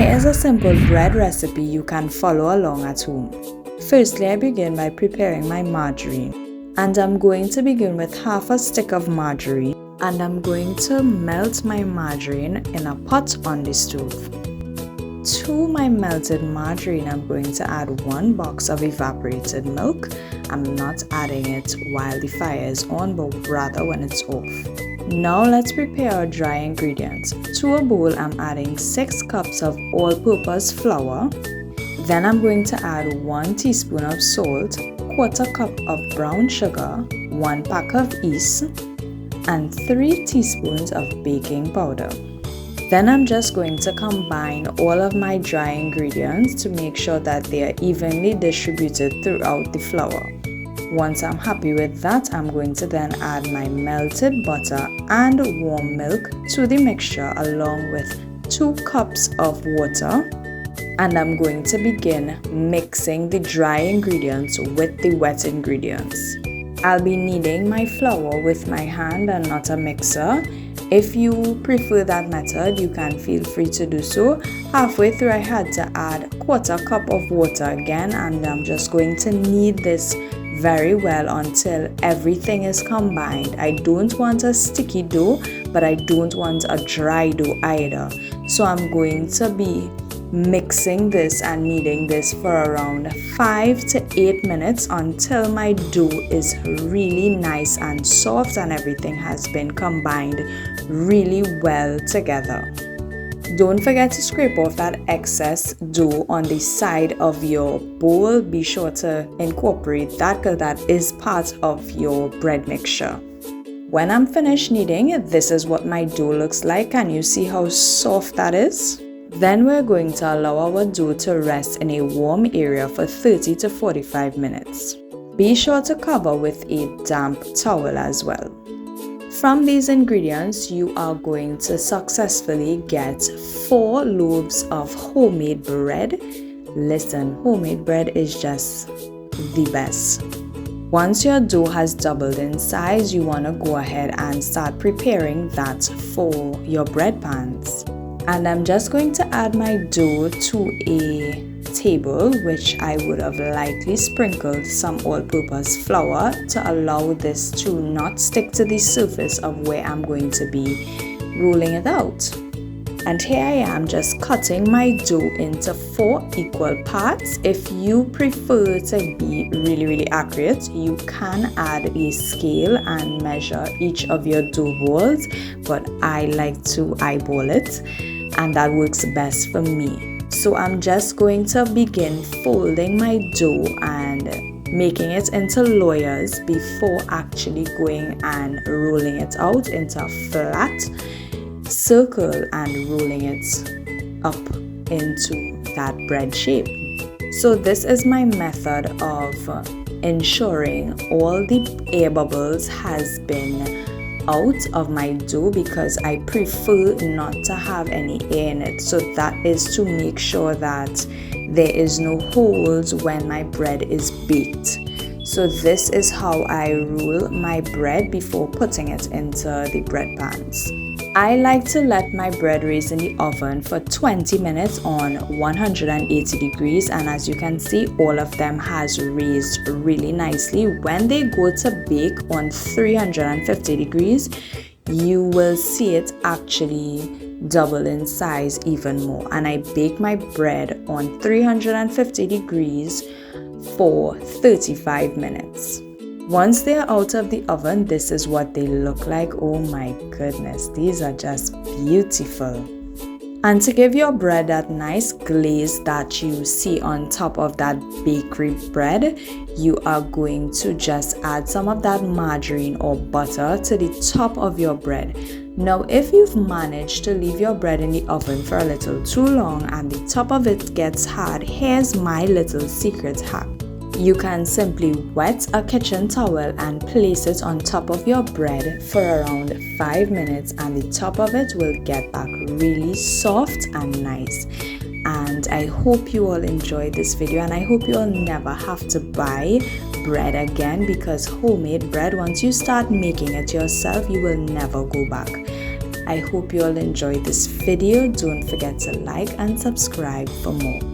Here's a simple bread recipe you can follow along at home. Firstly, I begin by preparing my margarine, and I'm going to begin with half a stick of margarine, and I'm going to melt my margarine in a pot on the stove. To my melted margarine, I'm going to add 1 box of evaporated milk. I'm not adding it while the fire is on, but rather when it's off. Now let's prepare our dry ingredients. To a bowl, I'm adding 6 cups of all-purpose flour. Then I'm going to add 1 teaspoon of salt, 1/4 cup of brown sugar, 1 pack of yeast, and 3 teaspoons of baking powder. Then I'm just going to combine all of my dry ingredients to make sure that they are evenly distributed throughout the flour. Once I'm happy with that, I'm going to then add my melted butter and warm milk to the mixture along with 2 cups of water. And I'm going to begin mixing the dry ingredients with the wet ingredients. I'll be kneading my flour with my hand and not a mixer. If you prefer that method, you can feel free to do so. Halfway through, I had to add 1/4 cup of water again, and I'm just going to knead this very well until everything is combined. I don't want a sticky dough, but I don't want a dry dough either. So I'm going to be mixing this and kneading this for around 5 to 8 minutes until my dough is really nice and soft and everything has been combined really well together. Don't forget to scrape off that excess dough on the side of your bowl. Be sure to incorporate that because that is part of your bread mixture. When I'm finished kneading, this is what my dough looks like. Can you see how soft that is? Then we're going to allow our dough to rest in a warm area for 30 to 45 minutes. Be sure to cover with a damp towel as well. From these ingredients, you are going to successfully get 4 loaves of homemade bread. Listen, homemade bread is just the best. Once your dough has doubled in size, you want to go ahead and start preparing that for your bread pans. And I'm just going to add my dough to a table, which I would have lightly sprinkled some all-purpose flour to allow this to not stick to the surface of where I'm going to be rolling it out. And here I am just cutting my dough into 4 equal parts. If you prefer to be really accurate, you can add a scale and measure each of your dough balls, but I like to eyeball it, and that works best for me. So I'm just going to begin folding my dough and making it into layers before actually going and rolling it out into a flat circle and rolling it up into that bread shape. So this is my method of ensuring all the air bubbles has been out of my dough, because I prefer not to have any air in it. So that is to make sure that there is no holes when my bread is baked. So this is how I roll my bread before putting it into the bread pans. I like to let my bread raise in the oven for 20 minutes on 180 degrees, and as you can see, all of them has raised really nicely. When they go to bake on 350 degrees, you will see it actually double in size even more. And I bake my bread on 350 degrees for 35 minutes. Once they are out of the oven, this is what they look like. Oh my goodness, these are just beautiful. And to give your bread that nice glaze that you see on top of that bakery bread, you are going to just add some of that margarine or butter to the top of your bread. Now, if you've managed to leave your bread in the oven for a little too long and the top of it gets hard, here's my little secret hack. You can simply wet a kitchen towel and place it on top of your bread for around 5 minutes, and the top of it will get back really soft and nice. And I hope you all enjoyed this video, and I hope you all never have to buy bread again, because homemade bread, once you start making it yourself, you will never go back. I hope you all enjoyed this video. video, don't forget to like and subscribe for more.